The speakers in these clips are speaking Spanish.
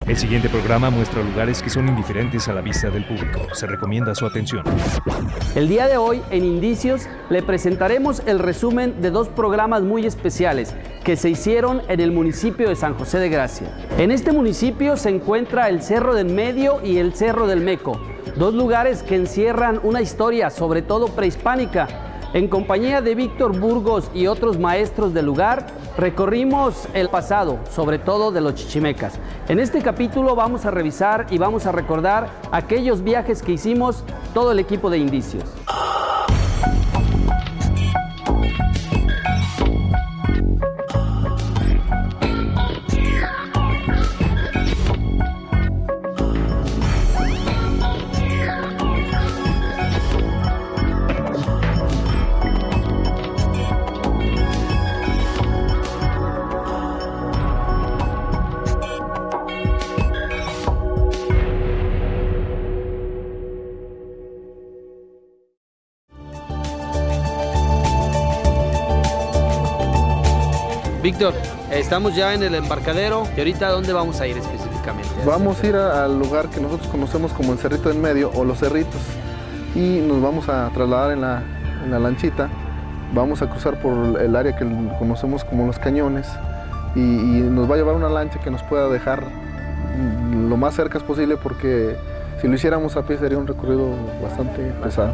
El siguiente programa muestra lugares que son indiferentes a la vista del público. Se recomienda su atención. El día de hoy, en Indicios, le presentaremos el resumen de dos programas muy especiales que se hicieron en el municipio de San José de Gracia. En este municipio se encuentra el Cerro del Medio y el Cerro del Meco, dos lugares que encierran una historia, sobre todo prehispánica. En compañía de Víctor Burgos y otros maestros del lugar, recorrimos el pasado, sobre todo de los chichimecas. En este capítulo vamos a revisar y vamos a recordar aquellos viajes que hicimos todo el equipo de Indicios. Víctor, estamos ya en el embarcadero y ahorita ¿a dónde vamos a ir específicamente? Vamos a ir al lugar que nosotros conocemos como el Cerrito del Medio o Los Cerritos y nos vamos a trasladar en la lanchita. Vamos a cruzar por el área que conocemos como Los Cañones y nos va a llevar una lancha que nos pueda dejar lo más cerca posible, porque si lo hiciéramos a pie sería un recorrido bastante pesado.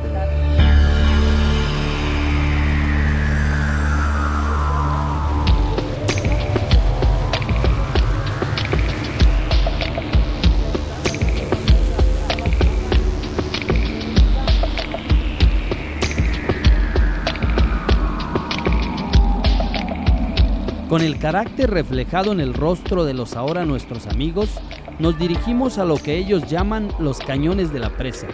Con el carácter reflejado en el rostro de los ahora nuestros amigos, nos dirigimos a lo que ellos llaman los cañones de la presa.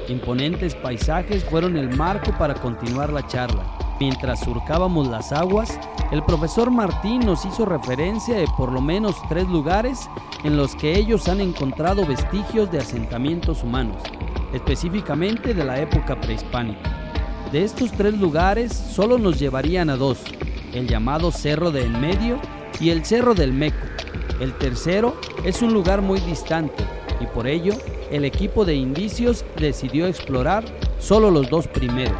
Imponentes paisajes fueron el marco para continuar la charla. Mientras surcábamos las aguas, el profesor Martín nos hizo referencia de por lo menos 3 lugares en los que ellos han encontrado vestigios de asentamientos humanos, específicamente de la época prehispánica. De estos 3 lugares solo nos llevarían a 2, el llamado Cerro del Medio y el Cerro del Meco. El tercero es un lugar muy distante y por ello el equipo de Indicios decidió explorar solo los 2 primeros.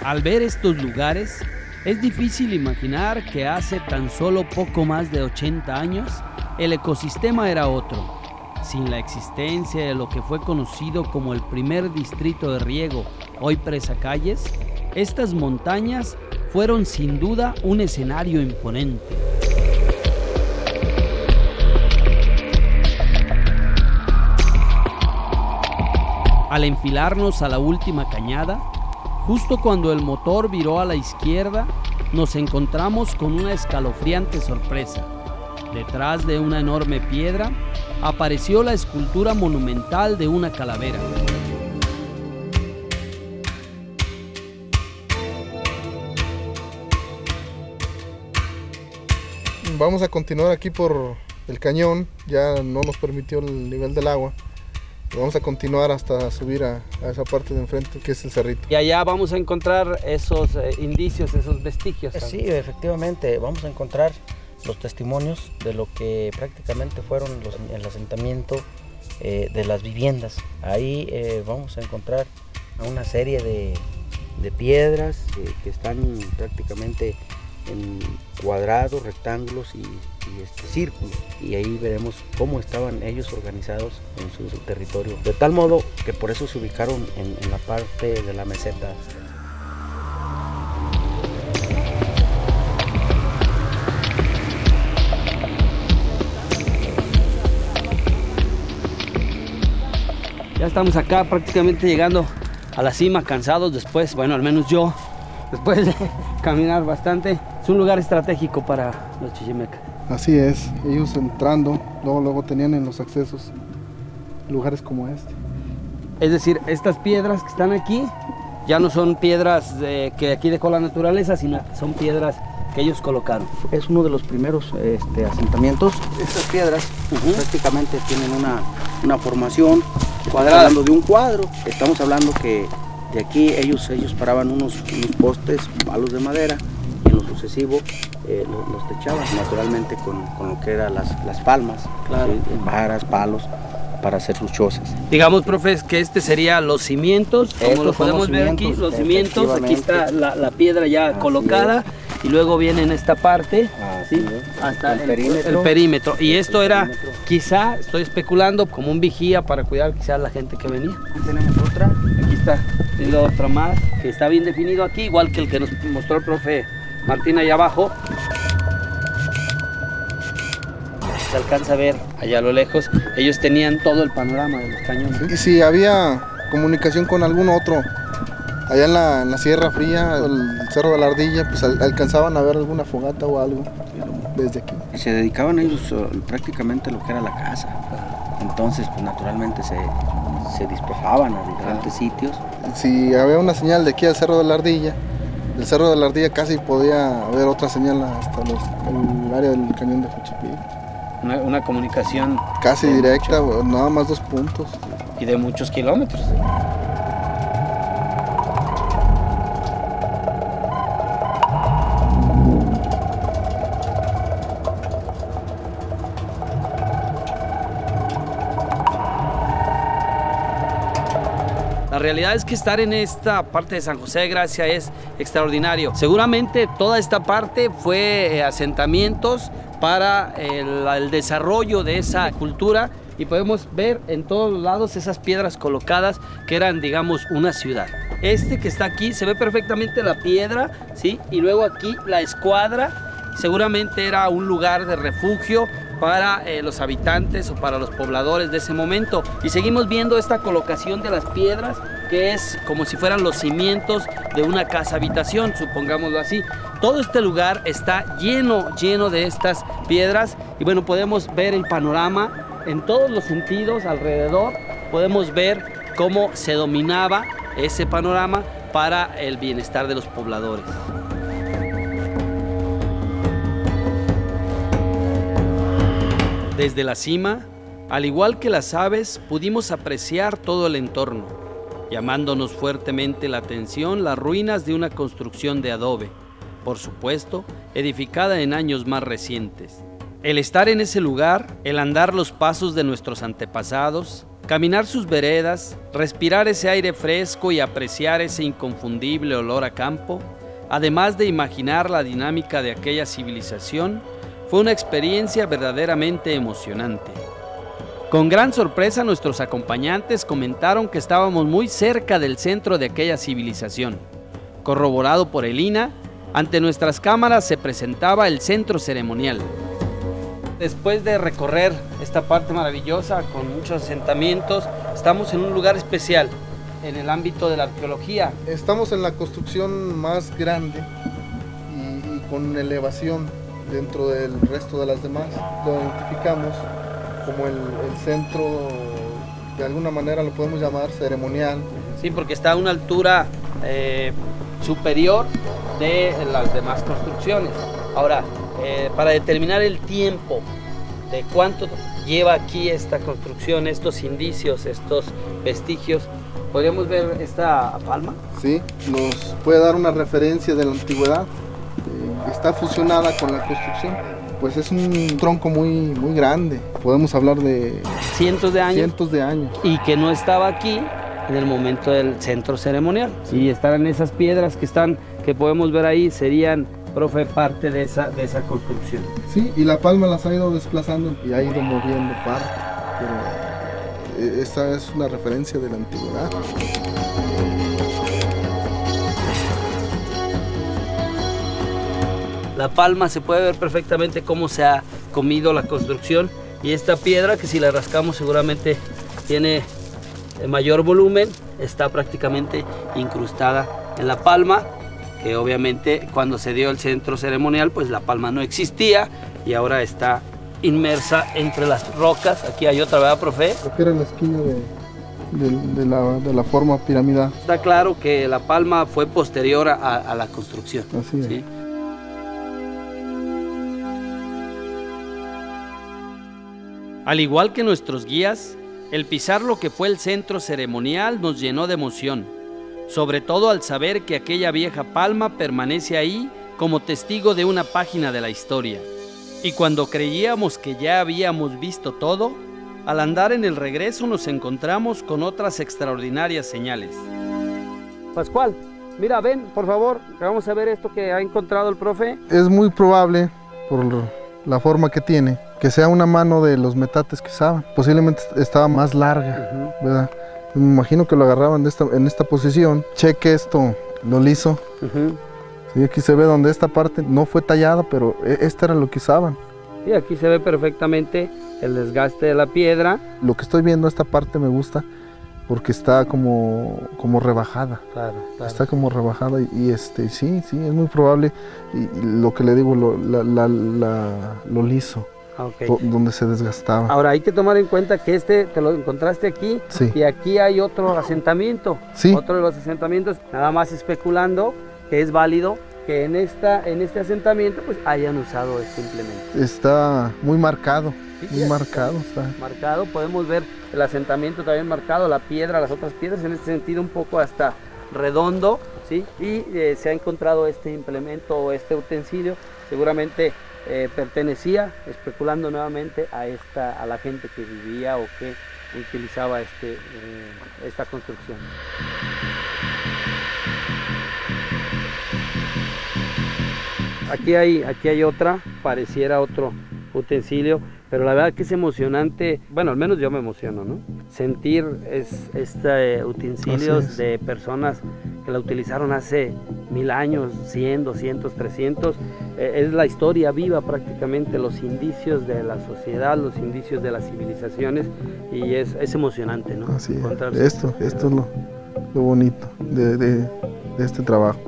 Al ver estos lugares, es difícil imaginar que hace tan solo poco más de 80 años el ecosistema era otro. Sin la existencia de lo que fue conocido como el primer distrito de riego, hoy Presa Calles, estas montañas fueron sin duda un escenario imponente. Al enfilarnos a la última cañada, justo cuando el motor viró a la izquierda, nos encontramos con una escalofriante sorpresa. Detrás de una enorme piedra apareció la escultura monumental de una calavera. Vamos a continuar aquí por el cañón, ya no nos permitió el nivel del agua. Vamos a continuar hasta subir a esa parte de enfrente que es el cerrito. Y allá vamos a encontrar esos indicios, esos vestigios. Sí, efectivamente, vamos a encontrar los testimonios de lo que prácticamente fueron el asentamiento de las viviendas. Ahí vamos a encontrar una serie de piedras que están prácticamente en cuadrados, rectángulos y círculos, y ahí veremos cómo estaban ellos organizados en su territorio, de tal modo que por eso se ubicaron en la parte de la meseta. Ya estamos acá prácticamente llegando a la cima, cansados después, bueno, al menos yo, después de caminar bastante. Es un lugar estratégico para los chichimecas. Así es, ellos entrando, luego tenían en los accesos lugares como este. Es decir, estas piedras que están aquí ya no son piedras que aquí dejó la naturaleza, sino son piedras que ellos colocaron. Es uno de los primeros asentamientos. Estas piedras prácticamente tienen una formación cuadrada. Estamos hablando de un cuadro, estamos hablando que De aquí ellos paraban unos postes, palos de madera, y en lo sucesivo los techaban naturalmente con lo que eran las palmas, Claro. ¿sí? Varas, palos, para hacer sus chozas. Digamos, profe, que este sería los cimientos, como Estos lo son podemos los ver aquí, cimientos, los cimientos, aquí está efectivamente. la piedra ya Así colocada, y luego viene en esta parte, Así ¿sí? es. Hasta El el perímetro. perímetro. Y El esto era, perímetro. quizá, estoy especulando, como un vigía para cuidar quizá a la gente que venía. Aquí tenemos otra. Aquí está, y la otra más, que está bien definido aquí, igual que el que nos mostró el profe Martín allá abajo. Se alcanza a ver allá a lo lejos, ellos tenían todo el panorama de los cañones. Y si había comunicación con algún otro, allá en la Sierra Fría, el Cerro de la Ardilla, pues alcanzaban a ver alguna fogata o algo desde aquí. Y se dedicaban ellos prácticamente a lo que era la caza. Entonces, pues naturalmente se desplazaban a diferentes sitios. Si había una señal de aquí al Cerro de la Ardilla, del Cerro de la Ardilla casi podía haber otra señal hasta el área del cañón de Juchipil. Una comunicación Casi directa, nada más 2 puntos. y de muchos kilómetros. La realidad es que estar en esta parte de San José de Gracia es extraordinario. Seguramente toda esta parte fue asentamientos para el desarrollo de esa cultura, y podemos ver en todos lados esas piedras colocadas que eran, digamos, una ciudad. Este que está aquí se ve perfectamente la piedra, ¿sí? Y luego aquí la escuadra, seguramente era un lugar de refugio para los habitantes o para los pobladores de ese momento. Y seguimos viendo esta colocación de las piedras, que es como si fueran los cimientos de una casa habitación, supongámoslo así. Todo este lugar está lleno de estas piedras, y bueno, podemos ver el panorama en todos los sentidos alrededor. Podemos ver cómo se dominaba ese panorama para el bienestar de los pobladores. Desde la cima, al igual que las aves, pudimos apreciar todo el entorno, llamándonos fuertemente la atención las ruinas de una construcción de adobe, por supuesto, edificada en años más recientes. El estar en ese lugar, el andar los pasos de nuestros antepasados, caminar sus veredas, respirar ese aire fresco y apreciar ese inconfundible olor a campo, además de imaginar la dinámica de aquella civilización, fue una experiencia verdaderamente emocionante. Con gran sorpresa, nuestros acompañantes comentaron que estábamos muy cerca del centro de aquella civilización. Corroborado por el INAH, ante nuestras cámaras se presentaba el centro ceremonial. Después de recorrer esta parte maravillosa con muchos asentamientos, estamos en un lugar especial en el ámbito de la arqueología. Estamos en la construcción más grande y con elevación dentro del resto de las demás. Lo identificamos como el centro, de alguna manera lo podemos llamar ceremonial. Sí, porque está a una altura superior de las demás construcciones. Ahora, para determinar el tiempo de cuánto lleva aquí esta construcción, estos indicios, estos vestigios, ¿podríamos ver esta palma? Sí, nos puede dar una referencia de la antigüedad. Está fusionada con la construcción. Pues es un tronco muy grande. Podemos hablar de Cientos de años. cientos de años. Y que no estaba aquí en el momento del centro ceremonial. Y estarán esas piedras que podemos ver ahí, serían, profe, parte de esa construcción. Sí, y la palma las ha ido desplazando y ha ido moviendo parte. Pero esta es una referencia de la antigüedad. La palma se puede ver perfectamente cómo se ha comido la construcción, y esta piedra, que si la rascamos seguramente tiene mayor volumen, está prácticamente incrustada en la palma, que obviamente cuando se dio el centro ceremonial pues la palma no existía y ahora está inmersa entre las rocas. Aquí hay otra, ¿verdad, profe? Lo que era la esquina de la forma piramidal. Está claro que la palma fue posterior a la construcción. Así es. ¿Sí? Al igual que nuestros guías, el pisar lo que fue el centro ceremonial nos llenó de emoción, sobre todo al saber que aquella vieja palma permanece ahí como testigo de una página de la historia. Y cuando creíamos que ya habíamos visto todo, al andar en el regreso nos encontramos con otras extraordinarias señales. Pascual, mira, ven, por favor, vamos a ver esto que ha encontrado el profe. Es muy probable, por la forma que tiene, que sea una mano de los metates que usaban. Posiblemente estaba más larga, ¿verdad? Me imagino que lo agarraban en esta posición. Cheque esto, lo liso. Sí, aquí se ve donde esta parte no fue tallada, pero esta era lo que usaban. Sí, aquí se ve perfectamente el desgaste de la piedra. Lo que estoy viendo, esta parte me gusta porque está como rebajada. Claro. Está como rebajada y sí, es muy probable. Y lo que le digo, lo liso. Okay. Donde se desgastaba. Ahora hay que tomar en cuenta que te lo encontraste aquí, sí. Y aquí hay otro asentamiento, sí. Otro de los asentamientos, nada más especulando que es válido que en este asentamiento pues hayan usado este implemento. Está muy marcado, sí, muy marcado está. Marcado, podemos ver el asentamiento también marcado, la piedra, las otras piedras, en este sentido un poco hasta redondo, ¿sí? Y se ha encontrado este implemento o este utensilio, seguramente pertenecía, especulando nuevamente, a la gente que vivía o que utilizaba esta construcción. Aquí hay otra, pareciera otro utensilio, pero la verdad que es emocionante, bueno, al menos yo me emociono, ¿no? Sentir utensilios de personas que la utilizaron hace 1000 años, 100, 200, 300, es la historia viva prácticamente, los indicios de la sociedad, los indicios de las civilizaciones, y es emocionante, ¿no? Así es. Esto es lo bonito de este trabajo.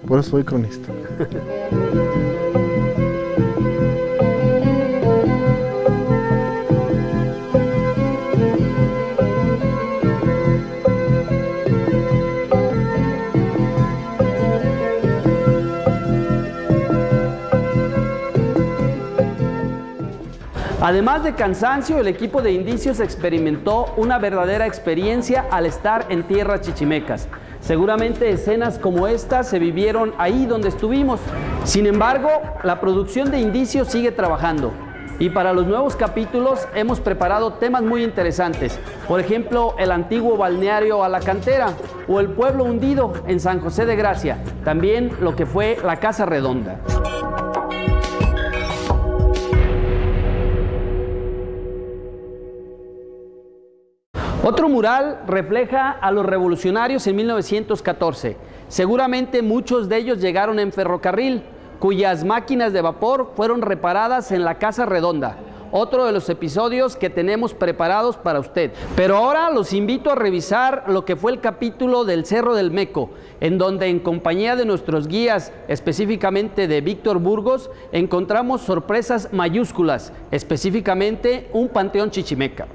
Por eso soy cronista. Además de cansancio, el equipo de indicios experimentó una verdadera experiencia al estar en tierras chichimecas. Seguramente escenas como esta se vivieron ahí donde estuvimos. Sin embargo, la producción de indicios sigue trabajando. Y para los nuevos capítulos hemos preparado temas muy interesantes. Por ejemplo, el antiguo balneario a la cantera o el pueblo hundido en San José de Gracia. También lo que fue la Casa Redonda. Otro mural refleja a los revolucionarios en 1914. Seguramente muchos de ellos llegaron en ferrocarril, cuyas máquinas de vapor fueron reparadas en la Casa Redonda. Otro de los episodios que tenemos preparados para usted. Pero ahora los invito a revisar lo que fue el capítulo del Cerro del Meco, en donde en compañía de nuestros guías, específicamente de Víctor Burgos, encontramos sorpresas mayúsculas, específicamente un panteón chichimeca.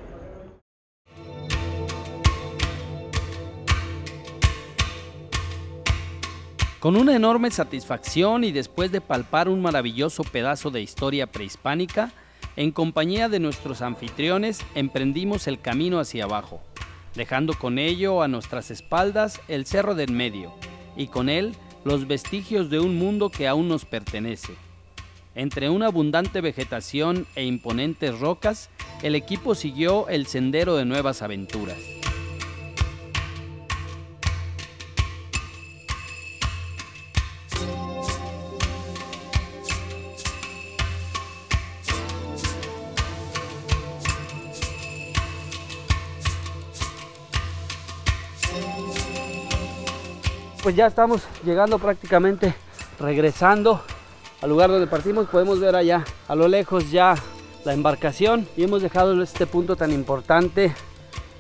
Con una enorme satisfacción y después de palpar un maravilloso pedazo de historia prehispánica, en compañía de nuestros anfitriones emprendimos el camino hacia abajo, dejando con ello a nuestras espaldas el Cerro del Medio y con él los vestigios de un mundo que aún nos pertenece. Entre una abundante vegetación e imponentes rocas, el equipo siguió el sendero de nuevas aventuras. Pues ya estamos llegando prácticamente, regresando al lugar donde partimos. Podemos ver allá a lo lejos ya la embarcación y hemos dejado este punto tan importante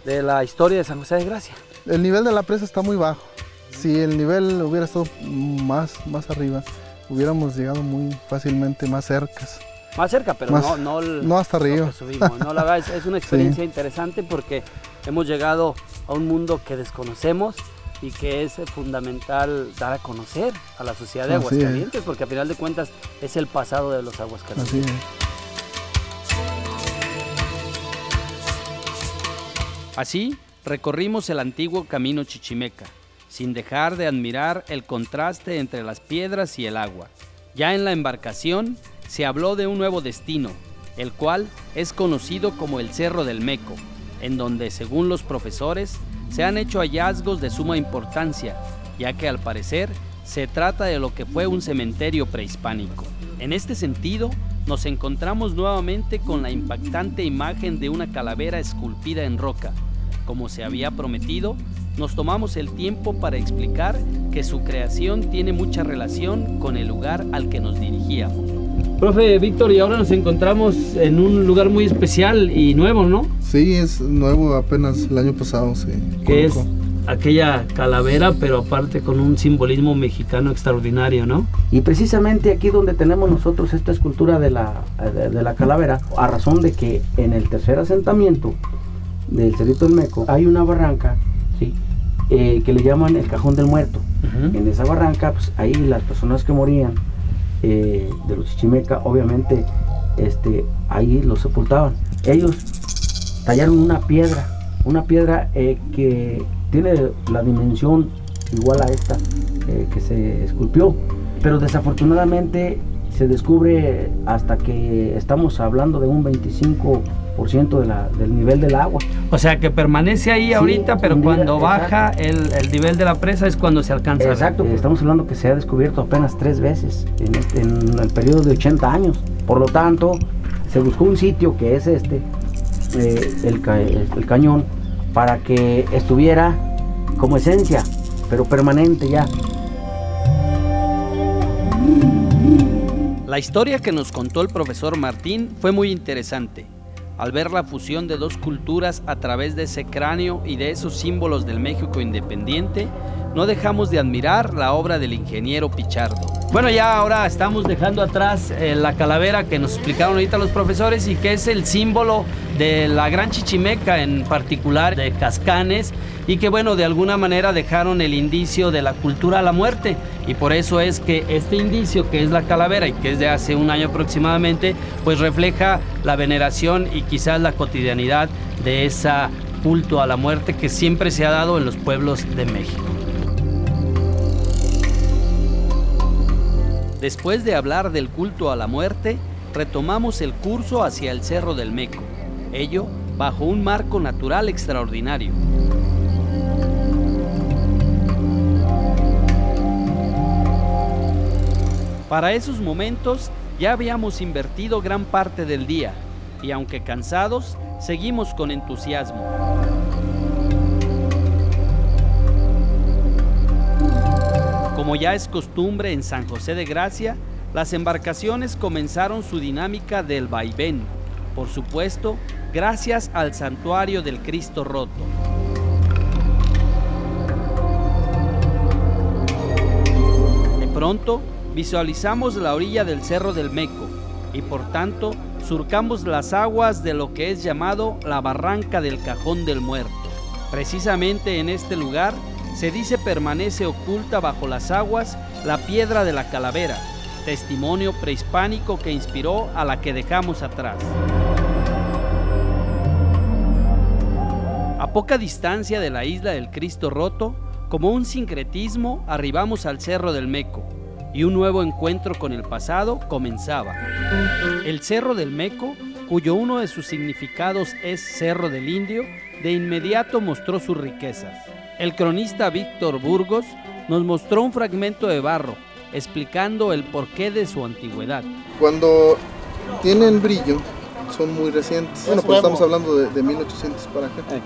de la historia de San José de Gracia. El nivel de la presa está muy bajo. Si el nivel hubiera estado más arriba, hubiéramos llegado muy fácilmente más cerca. Más cerca, pero no hasta arriba. No, la verdad es una experiencia interesante porque hemos llegado a un mundo que desconocemos y que es fundamental dar a conocer a la sociedad de Aguascalientes, porque a final de cuentas es el pasado de los Aguascalientes. Así es. Así, recorrimos el antiguo camino chichimeca, sin dejar de admirar el contraste entre las piedras y el agua. Ya en la embarcación se habló de un nuevo destino, el cual es conocido como el Cerro del Meco, en donde, según los profesores, se han hecho hallazgos de suma importancia, ya que al parecer se trata de lo que fue un cementerio prehispánico. En este sentido, nos encontramos nuevamente con la impactante imagen de una calavera esculpida en roca. Como se había prometido, nos tomamos el tiempo para explicar que su creación tiene mucha relación con el lugar al que nos dirigíamos. Profe Víctor, y ahora nos encontramos en un lugar muy especial y nuevo, ¿no? Sí, es nuevo, apenas el año pasado se Que es colocó. aquella calavera, pero aparte con un simbolismo mexicano extraordinario, ¿no? Y precisamente aquí donde tenemos nosotros esta escultura de la calavera, a razón de que en el tercer asentamiento del Cerrito del Meco hay una barranca, ¿sí? Que le llaman el Cajón del Muerto. En esa barranca, pues ahí las personas que morían de los chichimeca, obviamente ahí los sepultaban. Ellos tallaron una piedra que tiene la dimensión igual a esta que se esculpió, pero desafortunadamente se descubre hasta que estamos hablando de un 25% del nivel del agua. O sea que permanece ahí Sí, ahorita, pero hundida, cuando baja exacto. el nivel de la presa es cuando se alcanza. Exacto, estamos hablando que se ha descubierto apenas 3 veces en el periodo de 80 años. Por lo tanto, se buscó un sitio que es el cañón, para que estuviera como esencia, pero permanente ya. La historia que nos contó el profesor Martín fue muy interesante. Al ver la fusión de dos culturas a través de ese cráneo y de esos símbolos del México independiente, no dejamos de admirar la obra del ingeniero Pichardo. Bueno, ya ahora estamos dejando atrás la calavera que nos explicaron ahorita los profesores y que es el símbolo de la Gran Chichimeca, en particular de Cascanes, y que bueno, de alguna manera dejaron el indicio de la cultura a la muerte, y por eso es que este indicio, que es la calavera y que es de hace un año aproximadamente, pues refleja la veneración y quizás la cotidianidad de ese culto a la muerte que siempre se ha dado en los pueblos de México. Después de hablar del culto a la muerte, retomamos el curso hacia el Cerro del Meco, ello bajo un marco natural extraordinario. Para esos momentos ya habíamos invertido gran parte del día y aunque cansados, seguimos con entusiasmo. Como ya es costumbre en San José de Gracia, las embarcaciones comenzaron su dinámica del vaivén, por supuesto, gracias al santuario del Cristo Roto. De pronto, visualizamos la orilla del Cerro del Meco y por tanto surcamos las aguas de lo que es llamado la Barranca del Cajón del Muerto. Precisamente en este lugar se dice permanece oculta bajo las aguas la piedra de la calavera, testimonio prehispánico que inspiró a la que dejamos atrás. A poca distancia de la isla del Cristo Roto, como un sincretismo, arribamos al Cerro del Meco y un nuevo encuentro con el pasado comenzaba. El Cerro del Meco, cuyo uno de sus significados es Cerro del Indio, de inmediato mostró sus riquezas. El cronista Víctor Burgos nos mostró un fragmento de barro, explicando el porqué de su antigüedad. Cuando tienen brillo, son muy recientes. Bueno, pues estamos hablando de 1800 para acá. Okay.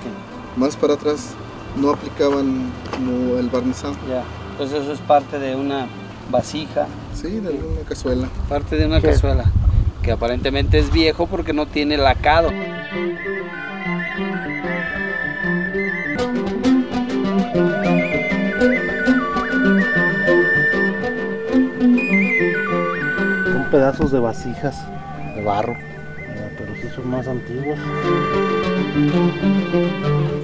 Más para atrás no aplicaban como el barnizado. Ya, entonces eso es parte de una vasija. Sí, de una cazuela. Parte de una cazuela, que aparentemente es viejo porque no tiene lacado. Son pedazos de vasijas de barro, pero sí son más antiguos.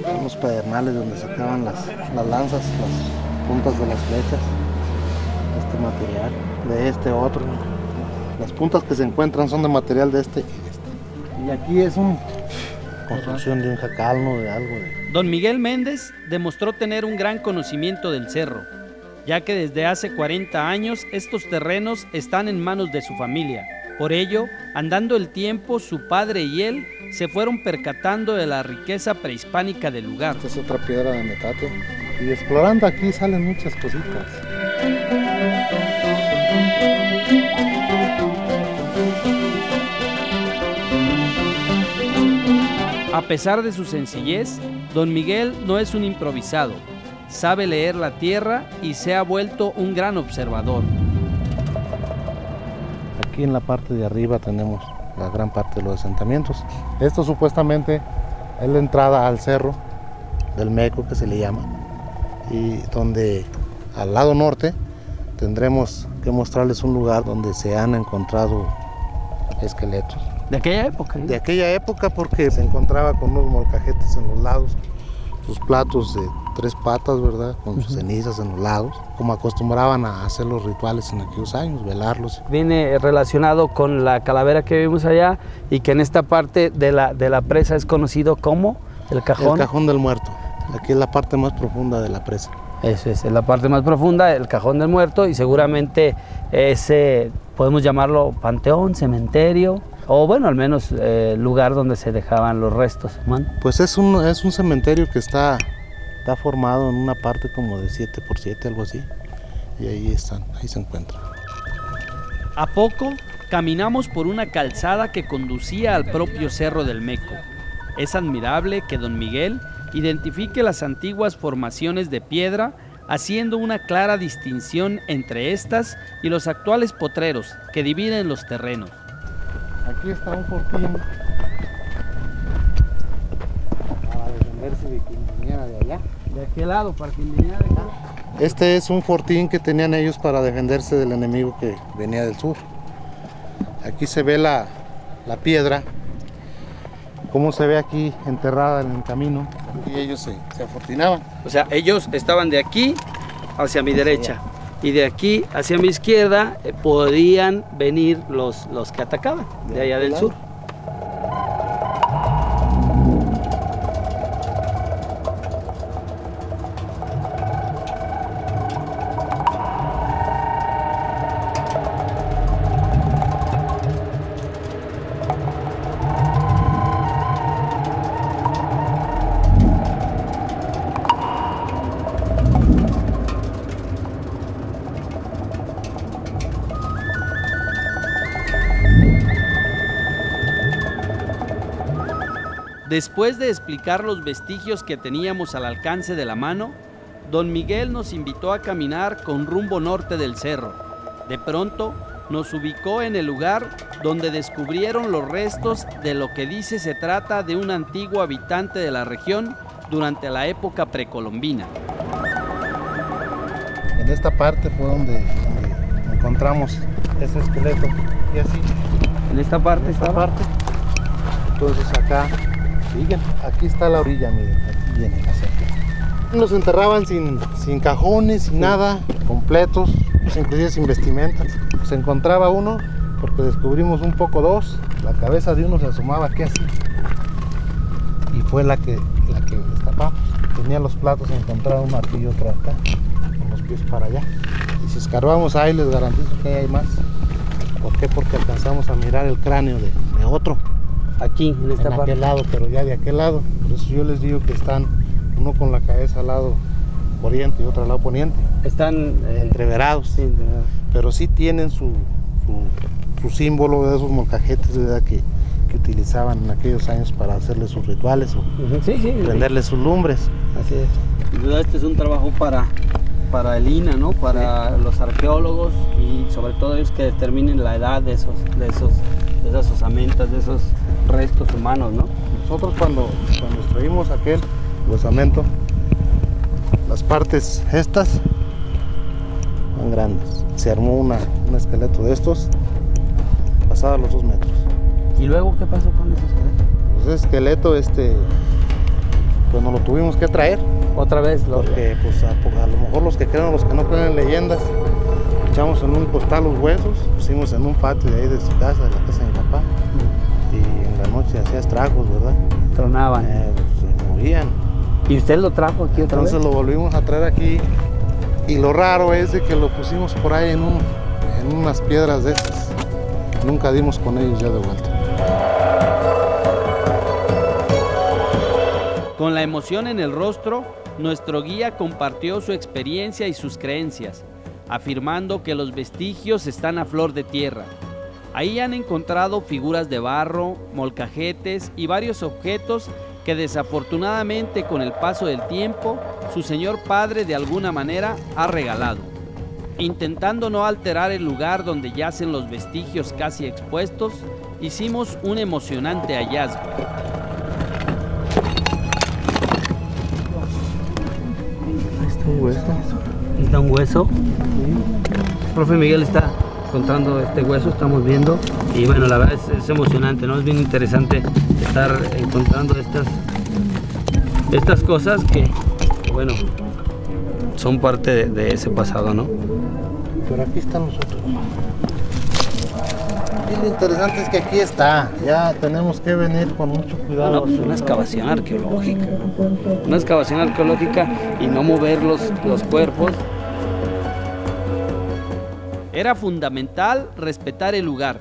Son los pedernales donde sacaban las lanzas, las puntas de las flechas. Este material, de este otro. Las puntas que se encuentran son de material de este y de este. Y aquí es construcción de un jacal, ¿no? De algo. Don Miguel Méndez demostró tener un gran conocimiento del cerro, ya que desde hace 40 años estos terrenos están en manos de su familia. Por ello, andando el tiempo, su padre y él se fueron percatando de la riqueza prehispánica del lugar. Esta es otra piedra de metate. Y explorando aquí salen muchas cositas. A pesar de su sencillez, don Miguel no es un improvisado. Sabe leer la tierra y se ha vuelto un gran observador. Aquí en la parte de arriba tenemos la gran parte de los asentamientos. Esto supuestamente es la entrada al cerro del Meco, que se le llama, y donde al lado norte tendremos que mostrarles un lugar donde se han encontrado esqueletos. ¿De aquella época? De aquella época, porque se encontraba con unos molcajetes en los lados, sus platos de 3 patas, ¿verdad? Con sus cenizas en los lados, como acostumbraban a hacer los rituales en aquellos años, velarlos. Viene relacionado con la calavera que vimos allá y que en esta parte de la presa es conocido como el cajón. El cajón del muerto. Aquí es la parte más profunda de la presa. Eso es la parte más profunda, el cajón del muerto, y seguramente ese podemos llamarlo panteón, cementerio, o bueno, al menos lugar donde se dejaban los restos humanos. Pues es un cementerio que está formado en una parte como de 7x7, algo así, y ahí se encuentran. A poco caminamos por una calzada que conducía al propio Cerro del Meco. Es admirable que don Miguel identifique las antiguas formaciones de piedra, haciendo una clara distinción entre estas y los actuales potreros que dividen los terrenos. Aquí está un fortín para defenderse de quien viniera de allá. ¿De aquel lado, para quien viniera de acá? Este es un fortín que tenían ellos para defenderse del enemigo que venía del sur. Aquí se ve la piedra, cómo se ve aquí enterrada en el camino, y ellos se afortinaban. O sea, ellos estaban de aquí hacia mi derecha y de aquí hacia mi izquierda podían venir los que atacaban de allá del sur. Después de explicar los vestigios que teníamos al alcance de la mano, don Miguel nos invitó a caminar con rumbo norte del cerro. De pronto, nos ubicó en el lugar donde descubrieron los restos de lo que dice se trata de un antiguo habitante de la región durante la época precolombina. En esta parte fue donde encontramos ese esqueleto, y así. En esta parte Entonces acá siguen. Aquí está la orilla, miren, aquí viene la cerca. Nos enterraban sin cajones, sin nada, completos, pues inclusive sin vestimentas. Se encontraba uno, porque descubrimos un poco dos, la cabeza de uno se asomaba aquí así. Y fue la que destapamos. Tenía los platos, encontraba un martillo otro acá, con los pies para allá. Y si escarbamos ahí, les garantizo que hay más. ¿Por qué? Porque alcanzamos a mirar el cráneo de otro. Aquí, en esta parte. Aquel lado, pero ya de aquel lado. Por eso yo les digo que están uno con la cabeza al lado oriente y otro al lado poniente. Están entreverados. Sí, entreverados. Pero sí tienen su símbolo de esos molcajetes, ¿verdad? Que utilizaban en aquellos años para hacerles sus rituales o prenderles sus lumbres. Así es. Este es un trabajo para el INAH, ¿no? Para los arqueólogos y sobre todo ellos que determinen la edad de esas osamentas, de esos restos humanos, ¿no? Nosotros cuando extraímos aquel osamento, las partes estas son grandes. Se armó un esqueleto de estos, pasaba los 2 metros. ¿Y luego qué pasó con ese esqueleto? Pues ese esqueleto, pues nos lo tuvimos que traer. Otra vez. Porque pues a lo mejor los que creen o los que no creen en leyendas, echamos en un costal los huesos, pusimos en un patio de ahí de su casa, de la casa de mi papá, y en la noche hacía estragos, ¿verdad? tronaban. Se movían. ¿Y usted lo trajo aquí otra vez? Entonces lo volvimos a traer aquí. Y lo raro es de que lo pusimos por ahí en unas piedras de estas. Nunca dimos con ellos ya de vuelta. Con la emoción en el rostro, nuestro guía compartió su experiencia y sus creencias, afirmando que los vestigios están a flor de tierra. Ahí han encontrado figuras de barro, molcajetes y varios objetos que desafortunadamente con el paso del tiempo su señor padre de alguna manera ha regalado. Intentando no alterar el lugar donde yacen los vestigios casi expuestos, hicimos un emocionante hallazgo. Está un hueso. ¿Está un hueso? Sí. Profe Miguel está encontrando este hueso, estamos viendo, y bueno, la verdad es emocionante, ¿no? Es bien interesante estar encontrando estas cosas que, bueno, son parte de ese pasado, ¿no? Pero aquí están nosotros. Y lo interesante es que aquí está, ya tenemos que venir con mucho cuidado. No, pues una excavación arqueológica, una excavación arqueológica y no mover los cuerpos. Era fundamental respetar el lugar.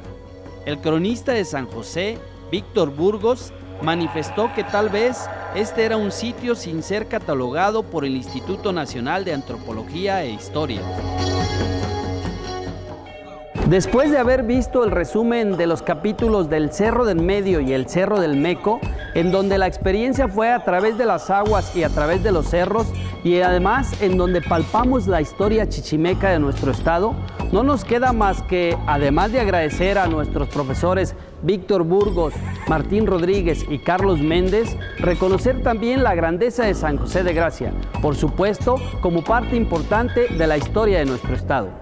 El cronista de San José, Víctor Burgos, manifestó que tal vez este era un sitio sin ser catalogado por el Instituto Nacional de Antropología e Historia. Después de haber visto el resumen de los capítulos del Cerro del Medio y el Cerro del Meco, en donde la experiencia fue a través de las aguas y a través de los cerros, y además en donde palpamos la historia chichimeca de nuestro estado, no nos queda más que, además de agradecer a nuestros profesores Víctor Burgos, Martín Rodríguez y Carlos Méndez, reconocer también la grandeza de San José de Gracia, por supuesto, como parte importante de la historia de nuestro estado.